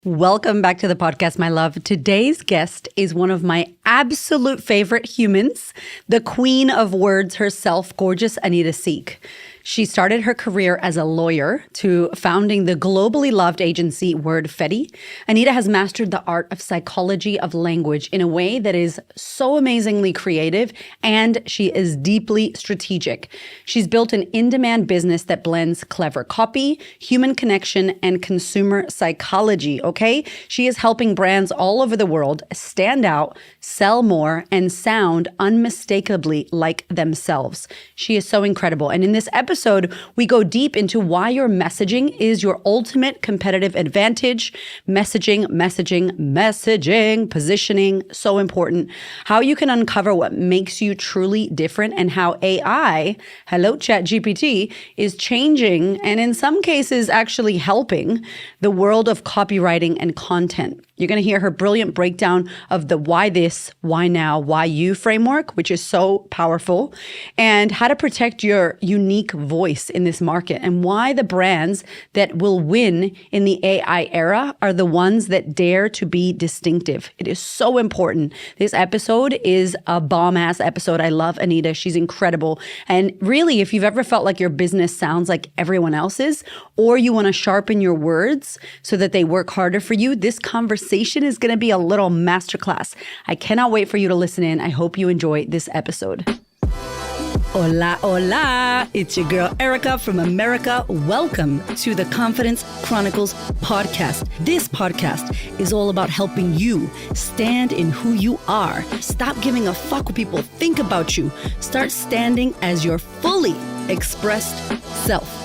Welcome back to the podcast, my love. Today's guest is one of my absolute favorite humans, the queen of words herself, gorgeous Anita Siek. She started her career as a lawyer to founding the globally loved agency Wordfetti. Anita has mastered the art of psychology of language in a way that is so amazingly creative, and she is deeply strategic. She's built an in-demand business that blends clever copy, human connection, and consumer psychology, okay? She is helping brands all over the world stand out, sell more, and sound unmistakably like themselves. She is so incredible. And in this episode, we go deep into why your messaging is your ultimate competitive advantage. Messaging, positioning, so important. How you can uncover what makes you truly different, and how AI, hello ChatGPT, is changing and in some cases actually helping the world of copywriting and content. You're going to hear her brilliant breakdown of the why this, why now, why you framework, which is so powerful, and how to protect your unique voice in this market, and why the brands that will win in the AI era are the ones that dare to be distinctive. It is so important. This episode is a bomb-ass episode. I love Anita. She's incredible. And really, if you've ever felt like your business sounds like everyone else's, or you want to sharpen your words so that they work harder for you, this conversation is going to be a little masterclass. I cannot wait for you to listen in. I hope you enjoy this episode. Hola, hola. It's your girl, Erika from America. Welcome to the Confidence Chronicles podcast. This podcast is all about helping you stand in who you are. Stop giving a fuck what people think about you. Start standing as your fully expressed self.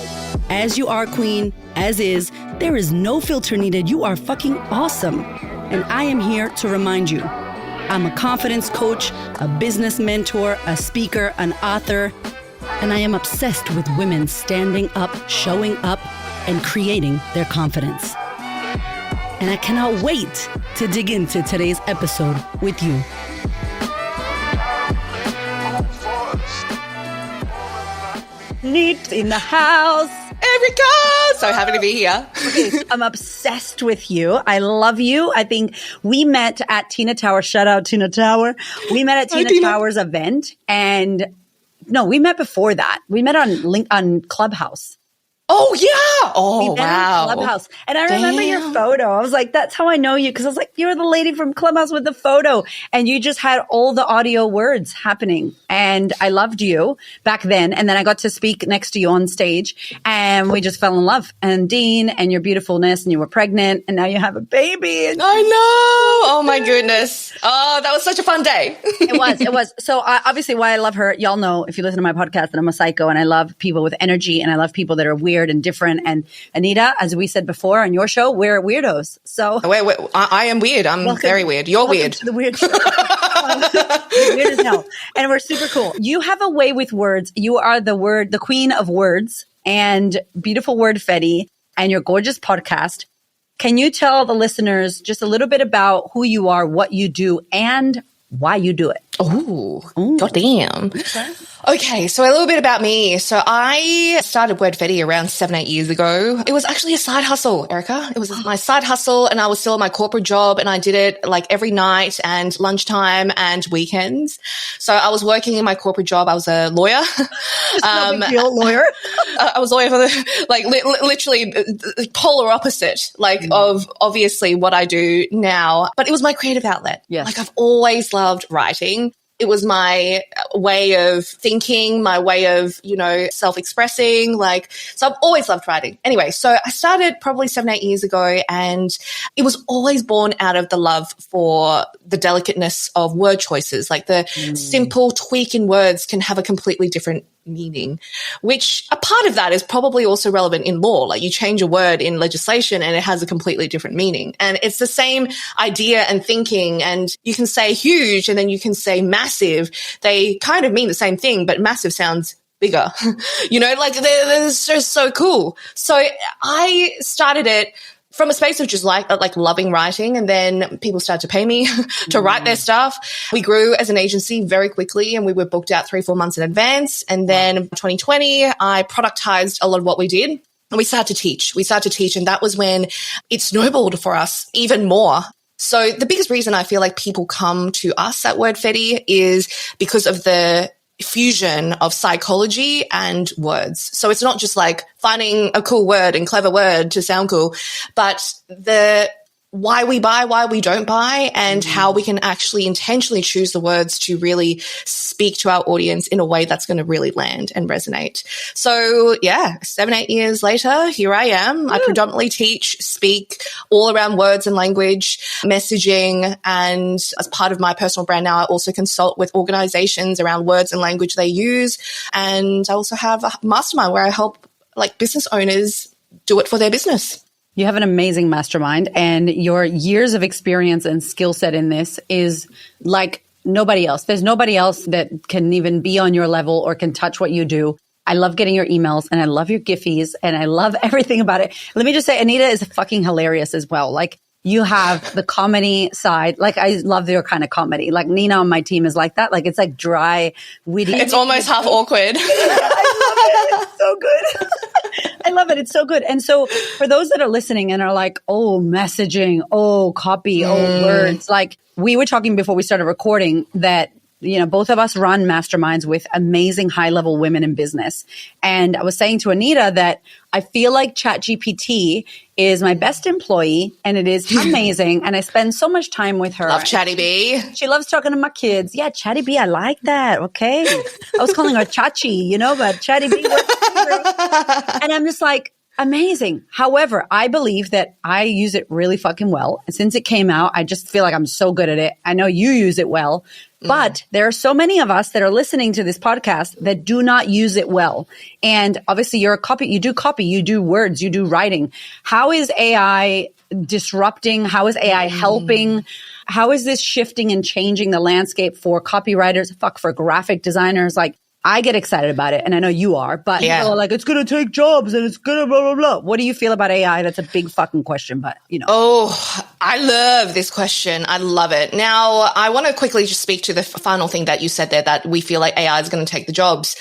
As you are, queen, as is, there is no filter needed. You are fucking awesome. And I am here to remind you, I'm a confidence coach, a business mentor, a speaker, an author, and I am obsessed with women standing up, showing up, and creating their confidence. And I cannot wait to dig into today's episode with you. Neat in the house. Erika! So happy to be here. Okay, I'm obsessed with you. I love you. I think we met at Tina Tower. Shout out Tina Tower. We met at Tina Tower's event, and no, we met before that. We met on Clubhouse. Oh, yeah. Oh, wow. Clubhouse. And I remember your photo. I was like, that's how I know you. Because I was like, you're the lady from Clubhouse with the photo. And you just had all the audio words happening. And I loved you back then. And then I got to speak next to you on stage. And we just fell in love. And Dean and your beautifulness. And you were pregnant. And now you have a baby. I know. Oh, my goodness. Oh, that was such a fun day. It was. So obviously why I love her, y'all know if you listen to my podcast that I'm a psycho. And I love people with energy. And I love people that are weird and different. And Anita, as we said before on your show, we're weirdos. So I am weird. I'm very weird. You're weird. To the weird show. Weird as hell. And we're super cool. You have a way with words. You are the queen of words and beautiful Wordfetti and your gorgeous podcast. Can you tell the listeners just a little bit about who you are, what you do, and why you do it? Oh, goddamn. Okay, so a little bit about me. So I started Wordfetti around 7-8 years ago. It was actually a side hustle, Erika. It was my side hustle, and I was still at my corporate job, and I did it like every night and lunchtime and weekends. So I was working in my corporate job. I was a lawyer. No big deal, lawyer. I was a lawyer for the literally polar opposite, of obviously what I do now. But it was my creative outlet. Yes. Like I've always loved writing. It was my way of thinking, my way of, self-expressing. So I've always loved writing. Anyway, so I started probably 7-8 years ago, and it was always born out of the love for the delicateness of word choices. Like the simple tweak in words can have a completely different meaning, which a part of that is probably also relevant in law. Like you change a word in legislation and it has a completely different meaning. And it's the same idea and thinking. And you can say huge and then you can say massive. They kind of mean the same thing, but massive sounds bigger. They're just so cool. So I started it from a space of just like loving writing, and then people started to pay me to write their stuff. We grew as an agency very quickly, and we were booked out 3-4 months in advance. And then 2020, I productized a lot of what we did. And we started to teach. And that was when it snowballed for us even more. So the biggest reason I feel like people come to us at Wordfetti is because of the fusion of psychology and words. So it's not just like finding a cool word and clever word to sound cool, but the why we buy, why we don't buy, and how we can actually intentionally choose the words to really speak to our audience in a way that's going to really land and resonate. So yeah, 7-8 years later, here I am. I predominantly teach, speak all around words and language, messaging, and as part of my personal brand now, I also consult with organizations around words and language they use. And I also have a mastermind where I help like business owners do it for their business. You have an amazing mastermind, and your years of experience and skill set in this is like nobody else. There's nobody else that can even be on your level or can touch what you do. I love getting your emails, and I love your Giphies, and I love everything about it. Let me just say, Anita is fucking hilarious as well. Like, you have the comedy side. Like, I love your kind of comedy. Like, Nina on my team is like that. Like, it's like dry, witty. It's almost half awkward. I love it. It's so good. I love it. It's so good. And so for those that are listening and are like, oh, messaging, oh, copy, oh, words, like we were talking before we started recording that, you know, both of us run masterminds with amazing high level women in business. And I was saying to Anita that I feel like ChatGPT is my best employee, and it is amazing. And I spend so much time with her. Love Chatty B. She loves talking to my kids. Yeah, Chatty B, I like that. Okay. I was calling her Chachi, you know, but Chatty B. And I'm just like, amazing. However, I believe that I use it really fucking well. And since it came out, I just feel like I'm so good at it. I know you use it well, but there are so many of us that are listening to this podcast that do not use it well. And obviously you're a copy, you do words, you do writing. How is AI disrupting? How is AI helping? How is this shifting and changing the landscape for copywriters, for graphic designers? Like, I get excited about it, and I know you are, but people are like, it's going to take jobs and it's going to blah, blah, blah. What do you feel about AI? That's a big fucking question, but you know. Oh, I love this question. I love it. Now, I want to quickly just speak to the final thing that you said there, that we feel like AI is going to take the jobs.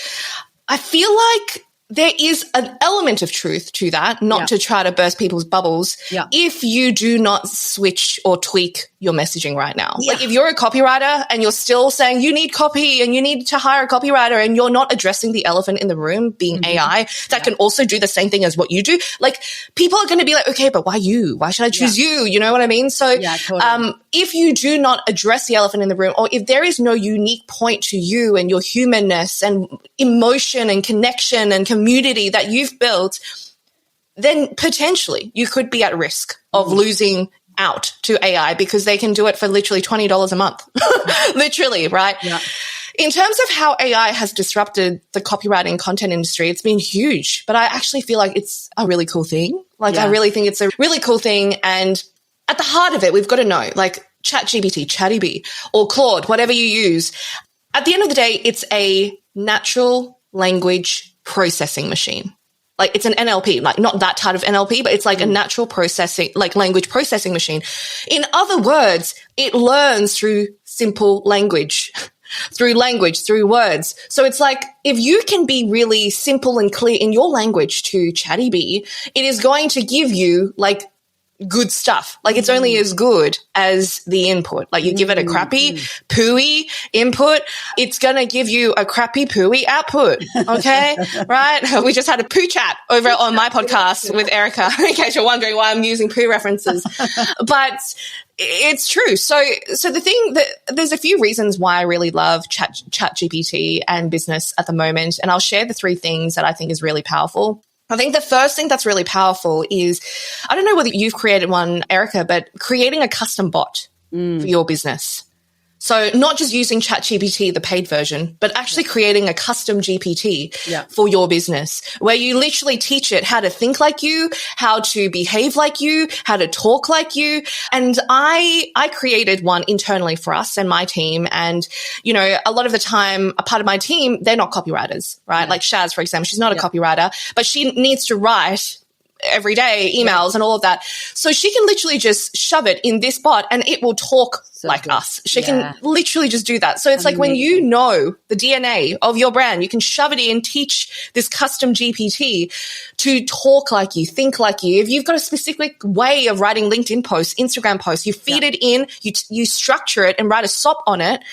I feel like there is an element of truth to that, not to try to burst people's bubbles. If you do not switch or tweak your messaging right now. Like if you're a copywriter and you're still saying you need copy and you need to hire a copywriter and you're not addressing the elephant in the room being AI that can also do the same thing as what you do, like people are going to be like, okay, but why you? Why should I choose you? You know what I mean? So totally. If you do not address the elephant in the room, or if there is no unique point to you and your humanness and emotion and connection and community that you've built, then potentially you could be at risk of losing out to AI because they can do it for literally $20 a month. Literally, right? Yeah. In terms of how AI has disrupted the copywriting content industry, it's been huge, but I actually feel like it's a really cool thing. Like I really think it's a really cool thing. And at the heart of it, we've got to know, like ChatGPT, Chatty B, or Claude, whatever you use. At the end of the day, it's a natural language processing machine. Like it's an NLP, like not that type of NLP, but it's like a natural processing, like language processing machine. In other words, it learns through simple language, through words. So it's like if you can be really simple and clear in your language to Chatty B, it is going to give you like good stuff. Like it's only as good as the input. Like you give it a crappy pooey input, it's going to give you a crappy pooey output. Okay. Right. We just had a poo chat over on my podcast with Erika, in case you're wondering why I'm using poo references, but it's true. So the thing that there's a few reasons why I really love ChatGPT and business at the moment. And I'll share the 3 things that I think is really powerful. I think the first thing that's really powerful is, I don't know whether you've created one, Erika, but creating a custom bot for your business. So not just using ChatGPT, the paid version, but actually creating a custom GPT for your business where you literally teach it how to think like you, how to behave like you, how to talk like you. And I created one internally for us and my team. And, you know, a lot of the time, a part of my team, they're not copywriters, right? Like Shaz, for example, she's not a copywriter, but she needs to write every day, emails and all of that. So she can literally just shove it in this bot and it will talk like us. She can literally just do that. So it's like when you know the DNA of your brand, you can shove it in, teach this custom GPT to talk like you, think like you. If you've got a specific way of writing LinkedIn posts, Instagram posts, you feed it in, you structure it and write a SOP on it.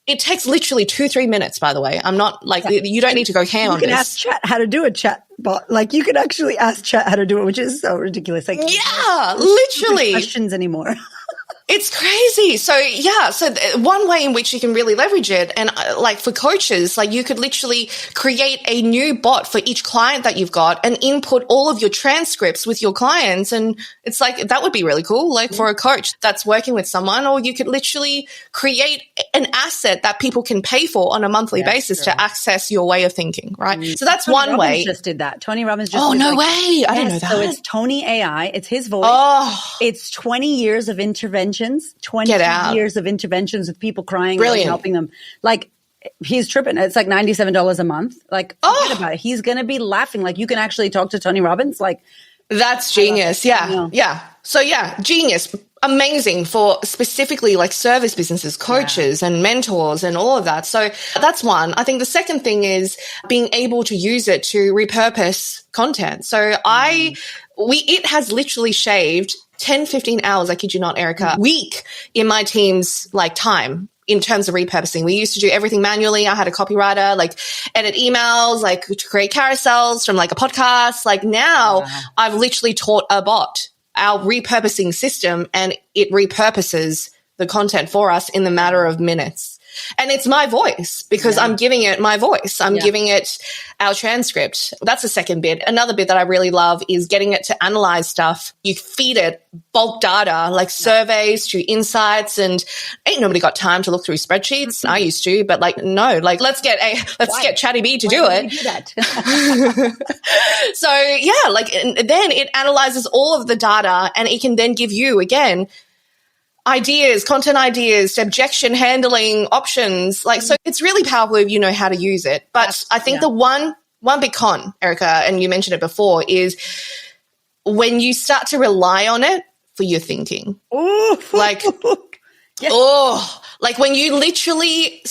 It takes literally 2-3 minutes, by the way. I'm not like, you don't need to go ham on this. You can ask chat how to do a chat bot. Like you can actually ask chat how to do it, which is so ridiculous. Like, yeah, literally. Questions anymore. It's crazy. So one way in which you can really leverage it, and like for coaches, like you could literally create a new bot for each client that you've got and input all of your transcripts with your clients. And it's like, that would be really cool. Like for a coach that's working with someone, or you could literally create an asset that people can pay for on a monthly basis to access your way of thinking. Right. So that's Tony one Robbins way. Just did that. Tony Robbins just. Oh, did no like, way. I didn't know that. So it's Tony AI. It's his voice. Oh, it's 20 years of interventions, 20 years of interventions with people crying, like, helping them. Like, he's tripping. It's like $97 a month. Like, forget about it. He's going to be laughing. Like, you can actually talk to Tony Robbins. Like, that's genius. Yeah. Yeah. So genius. Amazing for specifically like service businesses, coaches and mentors and all of that. So that's one. I think the second thing is being able to use it to repurpose content. So it has literally shaved 10, 15 hours, I kid you not, Erika, week in my team's like time in terms of repurposing. We used to do everything manually. I had a copywriter, like edit emails, like to create carousels from like a podcast. Like now I've literally taught a bot our repurposing system and it repurposes the content for us in the matter of minutes. And it's my voice because I'm giving it my voice. I'm giving it our transcript. That's the second bit. Another bit that I really love is getting it to analyze stuff. You feed it bulk data like surveys to insights, and ain't nobody got time to look through spreadsheets. I used to, but like, no, like let's get Chatty B to do it. Do that? So then it analyzes all of the data and it can then give you again ideas, content ideas, objection handling options. Like, so it's really powerful if you know how to use it. But I think the one big con, Erika, and you mentioned it before, is when you start to rely on it for your thinking. Ooh. Like, like when you literally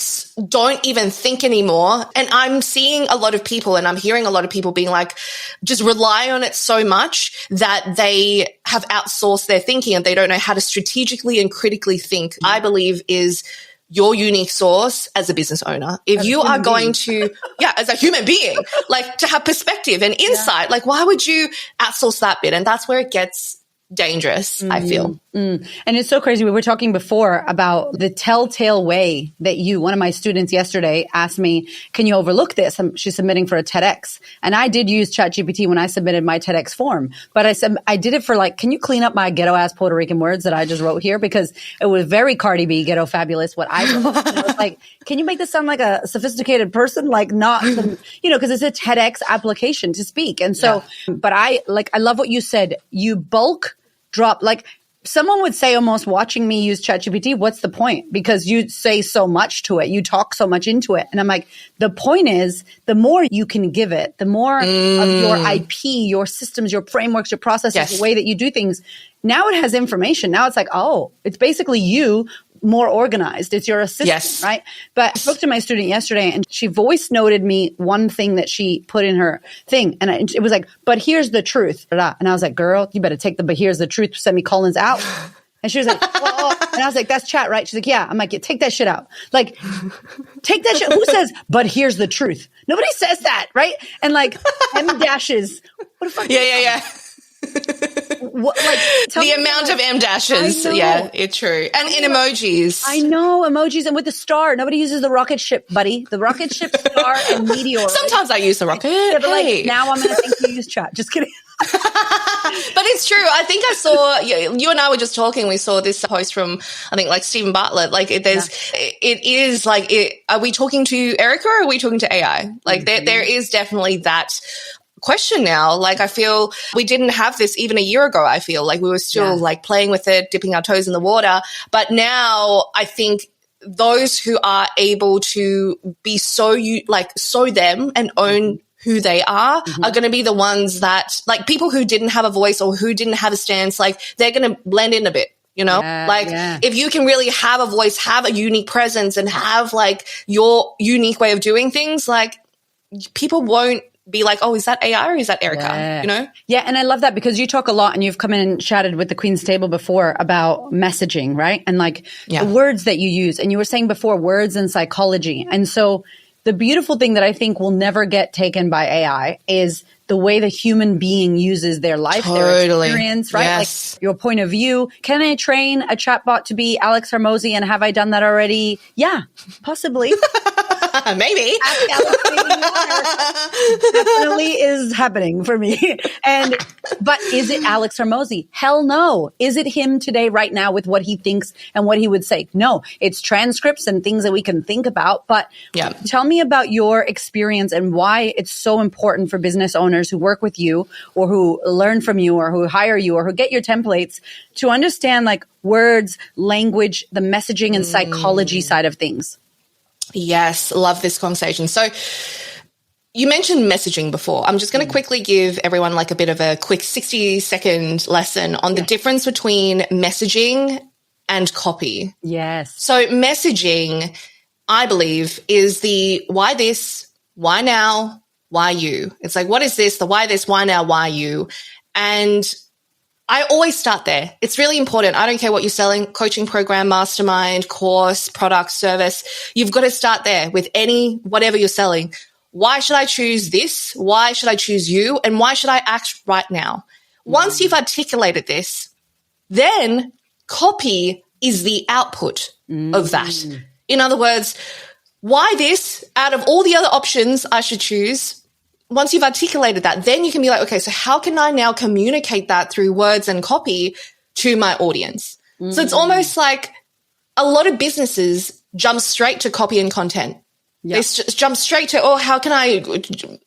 don't even think anymore. And I'm seeing a lot of people and I'm hearing a lot of people being like, just rely on it so much that they have outsourced their thinking and they don't know how to strategically and critically think, I believe is your unique source as a business owner. If you are going to, as a human being, like to have perspective and insight, like why would you outsource that bit? And that's where it gets dangerous, I feel. And it's so crazy. We were talking before about the telltale way that one of my students yesterday asked me, can you overlook this? She's submitting for a TEDx. And I did use ChatGPT when I submitted my TEDx form. But I said, I did it for like, can you clean up my ghetto ass Puerto Rican words that I just wrote here? Because it was very Cardi B, ghetto fabulous, what I wrote. And it was like, can you make this sound like a sophisticated person? Like not, because it's a TEDx application to speak. And so, but I love what you said. You bulk drop, like someone would say almost watching me use ChatGPT, what's the point? Because you say so much to it. You talk so much into it. And I'm like, the point is the more you can give it, the more of your IP, your systems, your frameworks, your processes, the way that you do things. Now it has information. Now it's like, it's basically you more organized. It's your assistant, right? But I spoke to my student yesterday and she voice noted me one thing that she put in her thing. And it was like, but here's the truth. And I was like, girl, you better take the but here's the truth semicolons out. And she was like, and I was like, that's chat, right? She's like, yeah. I'm like, take that shit out. Like, take that shit. Who says, but here's the truth? Nobody says that, right? And like, M dashes. What the fuck? Yeah. What, like, the amount of M dashes. Yeah, it's true. And in emojis. I know, emojis. And with the star, nobody uses the rocket ship, buddy. The rocket ship, star, and meteor. Sometimes I use the rocket. Yeah, but like, now I'm going to think you use chat. Just kidding. But it's true. I think I saw, you and I were just talking, we saw this post from, I think like Stephen Bartlett. Like it is like, are we talking to Erika or are we talking to AI? Like there is definitely that question now. Like I feel we didn't have this even a year ago. I feel like we were still like playing with it, dipping our toes in the water. But now I think those who are able to be so them and own who they are going to be the ones that, like, people who didn't have a voice or who didn't have a stance, like, they're going to blend in a bit. You know, if you can really have a voice, have a unique presence, and have like your unique way of doing things, like, people won't be like, oh, is that AI or is that Erika? You know? Yeah. And I love that because you talk a lot, and you've come in and chatted with the Queen's Table before about messaging, right? And like the words that you use. And you were saying before, words and psychology. And so the beautiful thing that I think will never get taken by AI is the way the human being uses their life, their experience, right? Yes. Like your point of view. Can I train a chatbot to be Alex Hormozi, and have I done that already? Yeah, possibly. Maybe. Definitely is happening for me. But is it Alex Hormozi? Hell no. Is it him today, right now, with what he thinks and what he would say? No, it's transcripts and things that we can think about. But tell me about your experience and why it's so important for business owners who work with you or who learn from you or who hire you or who get your templates to understand like words, language, the messaging and psychology side of things. Yes, love this conversation. So you mentioned messaging before. I'm just going to quickly give everyone like a bit of a quick 60-second lesson on the difference between messaging and copy. Yes. So messaging, I believe, is the why this, why now, why you. It's like, what is this? The why this, why now, why you? And I always start there. It's really important. I don't care what you're selling, coaching program, mastermind, course, product, service. You've got to start there with whatever you're selling. Why should I choose this? Why should I choose you? And why should I act right now? Once you've articulated this, then copy is the output of that. In other words, why this out of all the other options I should choose? Once you've articulated that, then you can be like, okay, so how can I now communicate that through words and copy to my audience? So it's almost like a lot of businesses jump straight to copy and content. They jump straight to, how can I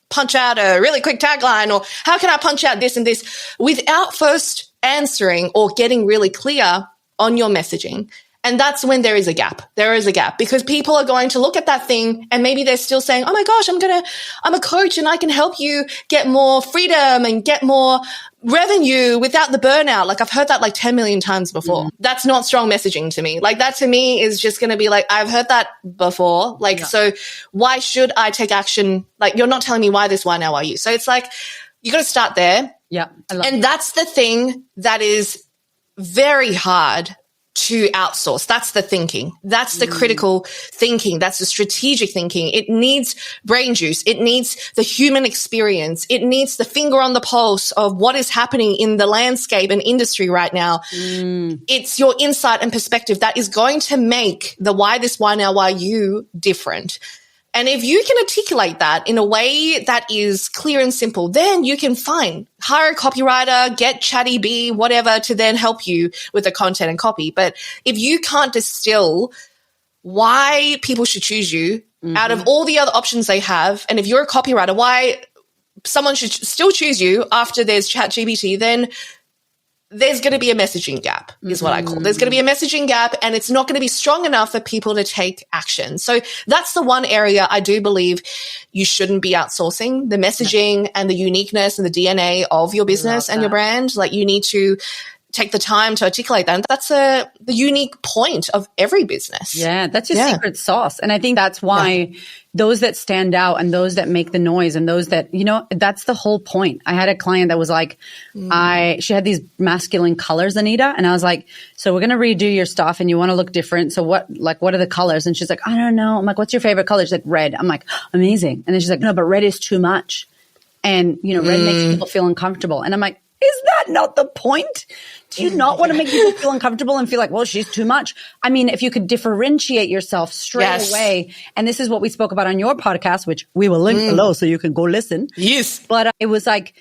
punch out a really quick tagline, or how can I punch out this and this, without first answering or getting really clear on your messaging. And that's when there is a gap. There is a gap because people are going to look at that thing and maybe they're still saying, oh my gosh, I'm a coach and I can help you get more freedom and get more revenue without the burnout. Like, I've heard that like 10 million times before. That's not strong messaging to me. Like, that to me is just going to be like, I've heard that before. Like, so why should I take action? Like, you're not telling me why this, why now, why you? So it's like, you got to start there. Yeah. And that's the thing that is very hard to outsource. That's the thinking. That's the critical thinking. That's the strategic thinking. It needs brain juice. It needs the human experience. It needs the finger on the pulse of what is happening in the landscape and industry right now. It's your insight and perspective that is going to make the why this, why now, why you different. And if you can articulate that in a way that is clear and simple, then you can hire a copywriter, get Chatty B, whatever, to then help you with the content and copy. But if you can't distill why people should choose you out of all the other options they have, and if you're a copywriter, why someone should still choose you after there's ChatGPT, then there's going to be a messaging gap is what I call. There's going to be a messaging gap, and it's not going to be strong enough for people to take action. So that's the one area I do believe you shouldn't be outsourcing, the messaging and the uniqueness and the DNA of your business and your brand. Like, you need to take the time to articulate that. And that's the unique point of every business. Yeah, that's your secret sauce. And I think that's why those that stand out and those that make the noise and those that, that's the whole point. I had a client that was like, she had these masculine colors, Anita. And I was like, so we're going to redo your stuff and you want to look different. So what are the colors? And she's like, I don't know. I'm like, what's your favorite color? She's like, red. I'm like, amazing. And then she's like, no, but red is too much. And, red makes people feel uncomfortable. And I'm like, is that not the point? Do you not want to make people feel uncomfortable and feel like, well, she's too much? I mean, if you could differentiate yourself straight away, and this is what we spoke about on your podcast, which we will link below so you can go listen. Yes. But it was like,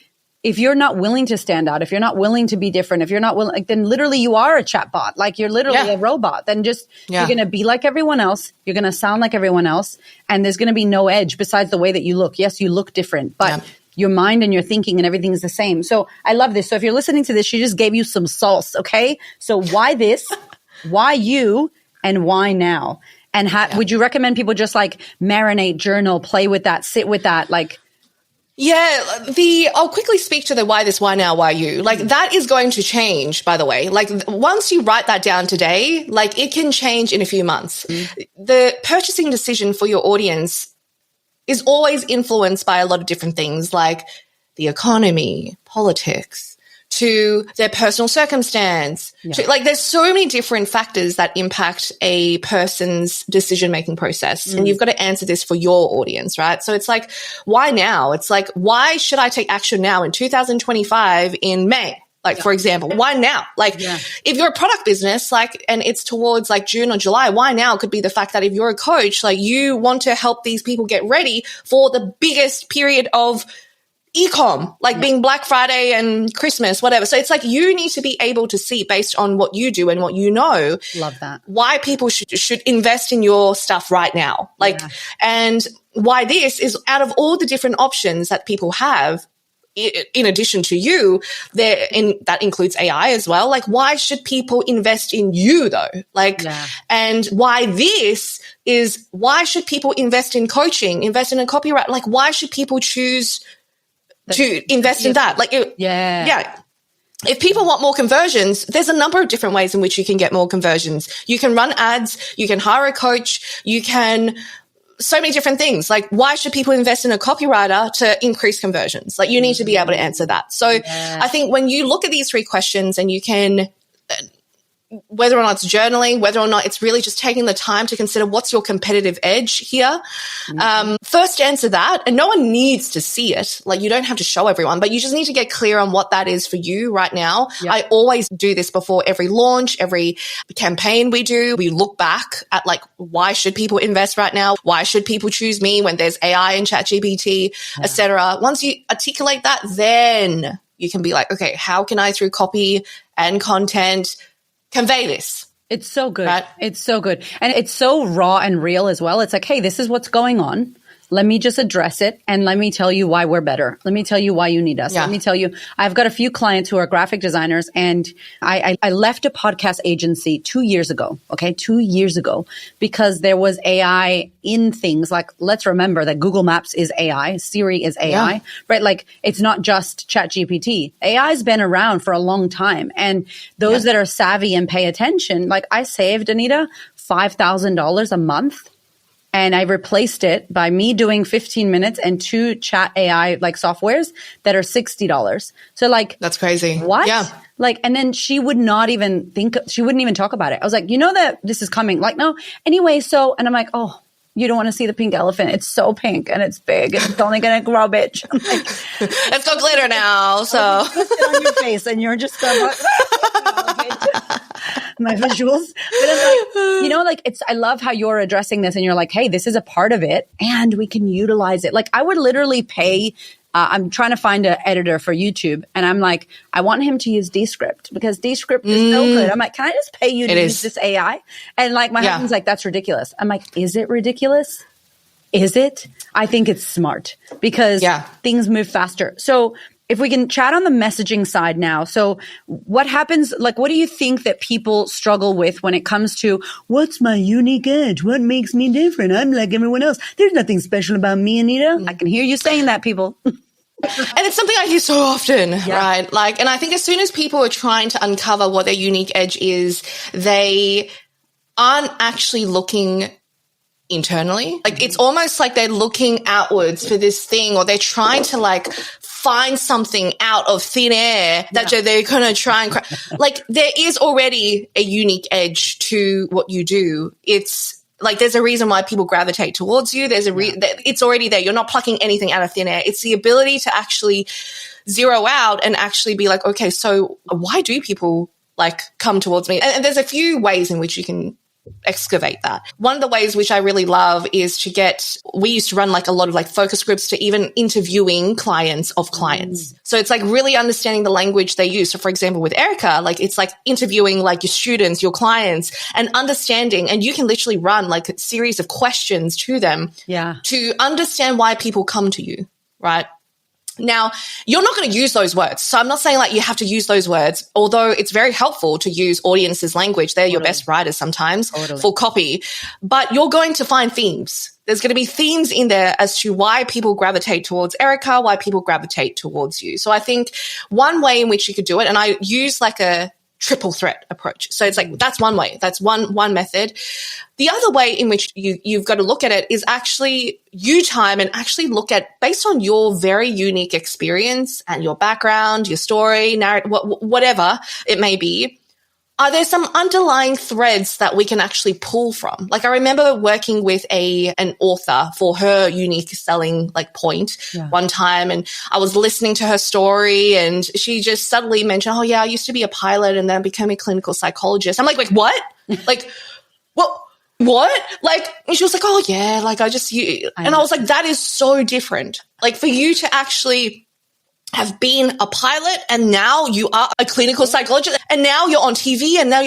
if you're not willing to stand out, if you're not willing to be different, if you're not willing, then literally you are a chatbot. Like, you're literally a robot. Then you're going to be like everyone else. You're going to sound like everyone else. And there's going to be no edge besides the way that you look. Yes, you look different, but your mind and your thinking and everything is the same. So I love this. So if you're listening to this, she just gave you some sauce. Okay. So why this, why you, and why now? And would you recommend people just like marinate, journal, play with that, sit with that? Like, Yeah, I'll quickly speak to the why this, why now, why you. Like that is going to change, by the way. Like once you write that down today, like it can change in a few months. The purchasing decision for your audience is always influenced by a lot of different things like the economy, politics, to their personal circumstance. Like there's so many different factors that impact a person's decision-making process. And you've got to answer this for your audience, right? So it's like, why now? It's like, why should I take action now in 2025 in May? Like, for example, why now? Like, if you're a product business, like, and it's towards like June or July, why now could be the fact that if you're a coach, like you want to help these people get ready for the biggest period of e-com, like being Black Friday and Christmas, whatever. So it's like you need to be able to see based on what you do and what you know. Love that. Why people should invest in your stuff right now. Like, and why this is out of all the different options that people have, in addition to you, that includes AI as well. Like, why should people invest in you though? Like, and why this is, why should people invest in coaching, invest in a copyright? Like, why should people choose to invest in that? Like, if people want more conversions, there's a number of different ways in which you can get more conversions. You can run ads, you can hire a coach, you can, so many different things. Like, why should people invest in a copywriter to increase conversions? Like, you need to be able to answer that. So I think when you look at these three questions and you can, whether or not it's journaling, whether or not it's really just taking the time to consider what's your competitive edge here. First answer that, and no one needs to see it. Like, you don't have to show everyone, but you just need to get clear on what that is for you right now. I always do this before every launch, every campaign we do. We look back at like, why should people invest right now? Why should people choose me when there's AI and ChatGPT, etc.? Once you articulate that, then you can be like, okay, how can I, through copy and content, convey this? It's so good. Right? It's so good. And it's so raw and real as well. It's like, hey, this is what's going on. Let me just address it. And let me tell you why we're better. Let me tell you why you need us. Let me tell you, I've got a few clients who are graphic designers, and I left a podcast agency 2 years ago. Okay. 2 years ago, because there was AI in things. Like, let's remember that Google Maps is AI. Siri is AI, right? Like, it's not just ChatGPT. AI has been around for a long time. And those that are savvy and pay attention, like I saved, Anita, $5,000 a month. And I replaced it by me doing 15 minutes and 2 chat AI like softwares that are $60. So like, that's crazy. What? Yeah. Like, and then she would not even she wouldn't even talk about it. I was like, you know that this is coming. Like, no. Anyway, so, and I'm like, oh, you don't want to see the pink elephant. It's so pink and it's big and it's only going to grow, bitch. I'm like, let's go glitter now. So sit on your face and you're just my visuals. But I'm like, you know, like I love how you're addressing this and you're like, hey, this is a part of it and we can utilize it. Like, I would literally pay, I'm trying to find an editor for YouTube, and I'm like, I want him to use Descript because Descript is so good. I'm like, can I just pay you to use this AI? And like, my husband's like, that's ridiculous. I'm like, is it ridiculous? Is it? I think it's smart because things move faster. So if we can chat on the messaging side now. So what happens, like, what do you think that people struggle with when it comes to what's my unique edge? What makes me different? I'm like everyone else. There's nothing special about me, Anita. I can hear you saying that, people. And it's something I hear so often, right? Like, and I think as soon as people are trying to uncover what their unique edge is, they aren't actually looking internally. Like, it's almost like they're looking outwards for this thing, or they're trying to like find something out of thin air that they're going to try and like, there is already a unique edge to what you do. It's like, there's a reason why people gravitate towards you. There's it's already there. You're not plucking anything out of thin air. It's the ability to actually zero out and actually be like, okay, so why do people like come towards me? And there's a few ways in which you can excavate that. One of the ways which I really love is we used to run like a lot of like focus groups to even interviewing clients of clients. So it's like really understanding the language they use. So for example, with Erika, like it's like interviewing like your students, your clients, and understanding, and you can literally run like a series of questions to them to understand why people come to you, right? Now, you're not going to use those words. So I'm not saying like you have to use those words, although it's very helpful to use audiences' language. They're your best writers sometimes for copy, but you're going to find themes. There's going to be themes in there as to why people gravitate towards Erika, why people gravitate towards you. So I think one way in which you could do it, and I use like a triple threat approach. So it's like, that's one way. That's one method. The other way in which you've got to look at it is actually time and actually look at, based on your very unique experience and your background, your story, narrative, whatever it may be, are there some underlying threads that we can actually pull from? Like, I remember working with an author for her unique selling like point one time, and I was listening to her story, and she just suddenly mentioned, "Oh yeah, I used to be a pilot and then I became a clinical psychologist." I'm like, "Wait, what? Like, what?" Like, and she was like, "Oh yeah, like and I was like, that is so different. Like, for you to actually have been a pilot and now you are a clinical psychologist and now you're on TV and now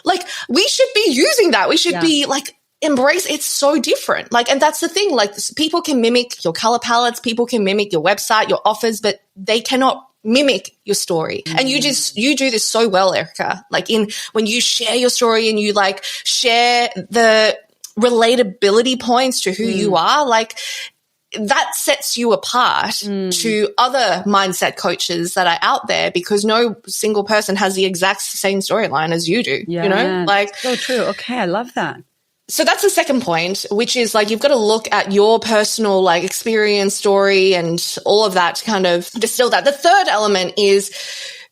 like, we should be using that. We should be like, embrace. It's so different. Like, and that's the thing, like, people can mimic your color palettes, people can mimic your website, your offers, but they cannot mimic your story. And you do this so well, Erika, like when you share your story and you like share the relatability points to who you are, like, that sets you apart to other mindset coaches that are out there, because no single person has the exact same storyline as you do, you know? Like, so true. Okay. I love that. So that's the second point, which is like, you've got to look at your personal like experience, story, and all of that to kind of distill that. The third element is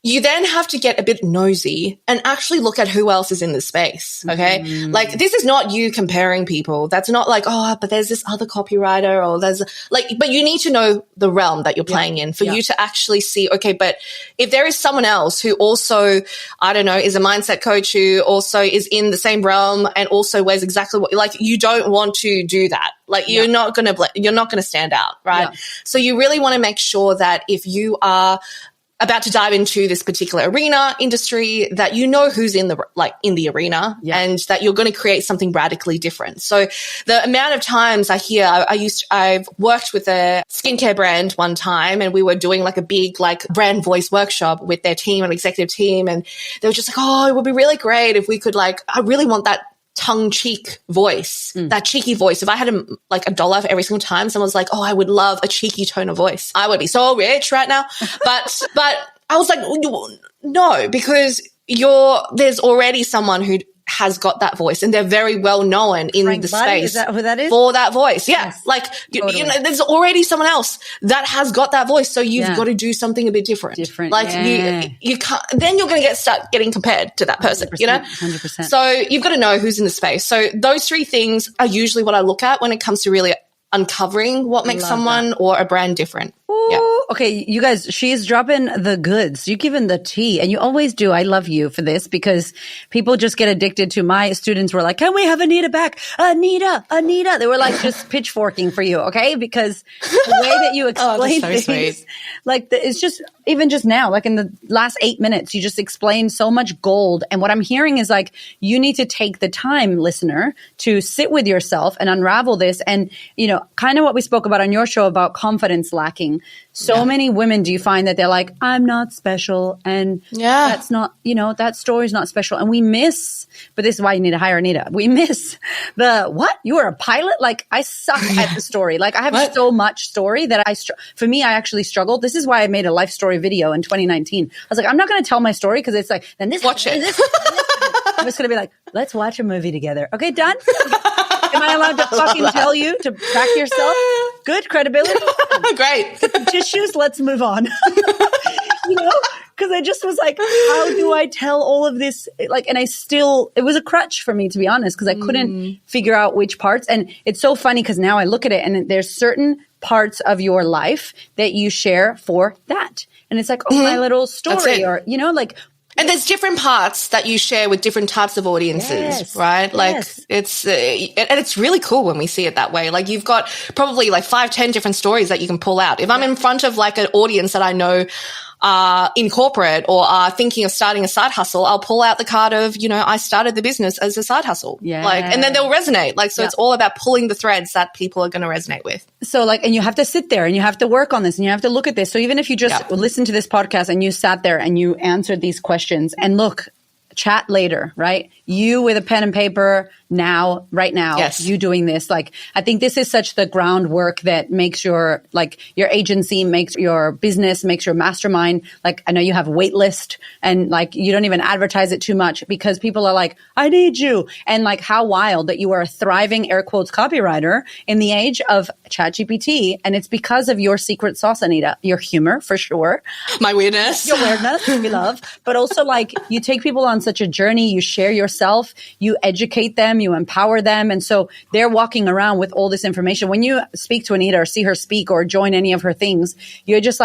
you then have to get a bit nosy and actually look at who else is in the space, okay? Like, this is not you comparing people. That's not like, oh, but there's this other copywriter, or there's like, but you need to know the realm that you're playing in for you to actually see, okay, but if there is someone else who also, I don't know, is a mindset coach, who also is in the same realm and also wears exactly what, like, you don't want to do that. Like, you're not going to stand out, right? Yeah. So you really want to make sure that if you are about to dive into this particular arena, industry, that you know who's in the arena, and that you're going to create something radically different. So the amount of times I hear, I've worked with a skincare brand one time, and we were doing like a big like brand voice workshop with their team, an executive team, and they were just like, "Oh, it would be really great if we could like, I really want that tongue-cheek voice, that cheeky voice. If I had a dollar for every single time someone was like, oh, I would love a cheeky tone of voice, I would be so rich right now." But I was like, no, because there's already someone who has got that voice, and they're very well known in the space. Is that who that is? For that voice. Yeah. Yes, like, totally. You know, there's already someone else that has got that voice. So you've got to do something a bit different. Like, you can't, then you're going to start getting compared to that person, you know? 100%. So you've got to know who's in the space. So those three things are usually what I look at when it comes to really uncovering what makes someone or a brand different. Ooh, okay, you guys, she's dropping the goods. You're giving the tea, and you always do. I love you for this, because people just get addicted to, my students were like, can we have Anita back? Anita. They were like just pitchforking for you, okay? Because the way that you explain things, like it's just, even just now, like in the last 8 minutes, you just explained so much gold. And what I'm hearing is like, you need to take the time, listener, to sit with yourself and unravel this. And, you know, kind of what we spoke about on your show about confidence lacking. So many women, do you find that they're like, I'm not special, and that's not, you know, that story's not special. And we miss, but this is why you need to hire Anita. We miss what? You were a pilot? Like, I suck at the story. Like, I have so much story that for me, I actually struggled. This is why I made a life story video in 2019. I was like, I'm not going to tell my story, because it's like, then watch it. I'm just going to be like, let's watch a movie together. Okay, done? Am I allowed to fucking tell you to back yourself? Good credibility. Great. Get the tissues. Let's move on. You know, because I just was like, how do I tell all of this? Like, and it was a crutch for me, to be honest, because I couldn't figure out which parts. And it's so funny, because now I look at it, and there's certain parts of your life that you share for that. And it's like, oh, my little story, or, you know, like. And there's different parts that you share with different types of audiences, right? Like, it's and it's really cool when we see it that way. Like, you've got probably like 5-10 different stories that you can pull out. If I'm in front of like an audience that I know are in corporate or are thinking of starting a side hustle, I'll pull out the card of, I started the business as a side hustle. Yeah. And then they'll resonate. So it's all about pulling the threads that people are going to resonate with. So and you have to sit there and you have to work on this and you have to look at this. So even if you just listen to this podcast and you sat there and you answered these questions and look, chat later, right? You with a pen and paper right now, you doing this. I think this is such the groundwork that makes your agency, makes your business, makes your mastermind. I know you have a wait list and you don't even advertise it too much because people are like, I need you. And how wild that you are a thriving air quotes copywriter in the age of ChatGPT. And it's because of your secret sauce, Anita, your humor for sure. My weirdness. Your weirdness, we love. But also you take people on such a journey, you share yourself, you educate them, you empower them. And so they're walking around with all this information. When you speak to Anita or see her speak or join any of her things, you're just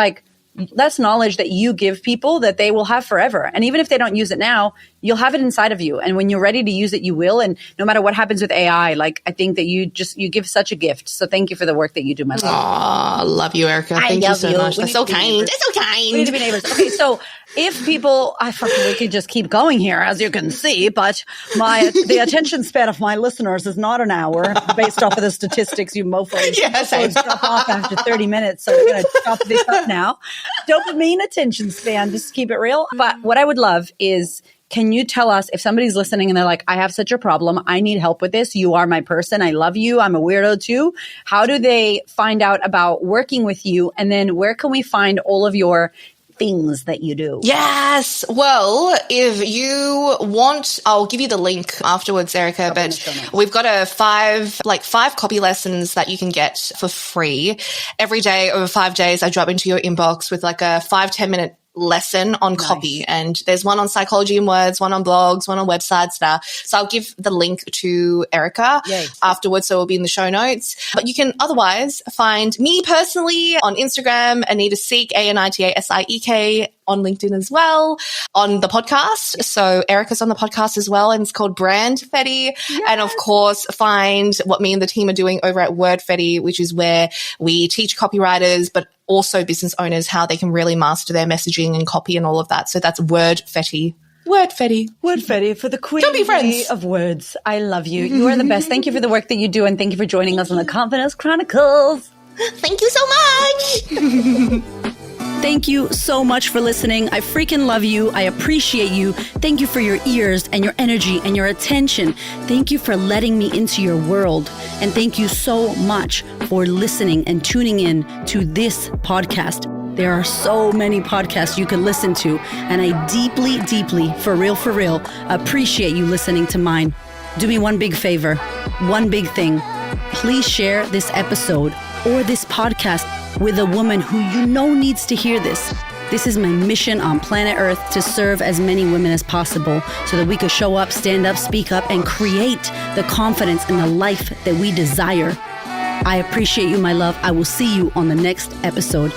that's knowledge that you give people that they will have forever. And even if they don't use it now, you'll have it inside of you. And when you're ready to use it, you will. And no matter what happens with AI, I think that you give such a gift. So thank you for the work that you do, my love. Aw, love you, Erica. Thank you so much. That's so kind. That's so kind. We need to be neighbors. Okay, so if people, we could just keep going here, as you can see, but the attention span of my listeners is not an hour based off of the statistics you mofos. Yes, so drop off after 30 minutes. So we're going to chop this up now. Dopamine attention span, just keep it real. But what I would love is, can you tell us if somebody's listening and they're like, I have such a problem. I need help with this. You are my person. I love you. I'm a weirdo too. How do they find out about working with you? And then where can we find all of your things that you do? Yes. Well, if you want, I'll give you the link afterwards, Erica, but we've got five copy lessons that you can get for free. Every day over 5 days, I drop into your inbox with a 5-10 minute lesson on copy. And there's one on psychology and words, one on blogs, one on websites. So I'll give the link to Erika afterwards. So it'll be in the show notes. But you can otherwise find me personally on Instagram, Anita Siek, ANITASIEK, on LinkedIn as well, on the podcast. So Erica's on the podcast as well, and it's called Wordfetti. Yes. And of course, find what me and the team are doing over at Wordfetti, which is where we teach copywriters, but also business owners how they can really master their messaging and copy and all of that. So that's Wordfetti. Wordfetti for the queen of words. I love you. You are the best. Thank you for the work that you do, and thank you for joining us on the Confidence Chronicles. Thank you so much. Thank you so much for listening. I freaking love you. I appreciate you. Thank you for your ears and your energy and your attention. Thank you for letting me into your world. And thank you so much for listening and tuning in to this podcast. There are so many podcasts you can listen to, and I deeply, deeply, for real, appreciate you listening to mine. Do me one big favor, one big thing. Please share this episode or this podcast with a woman who you know needs to hear this. This is my mission on planet Earth, to serve as many women as possible so that we could show up, stand up, speak up, and create the confidence and the life that we desire. I appreciate you, my love. I will see you on the next episode.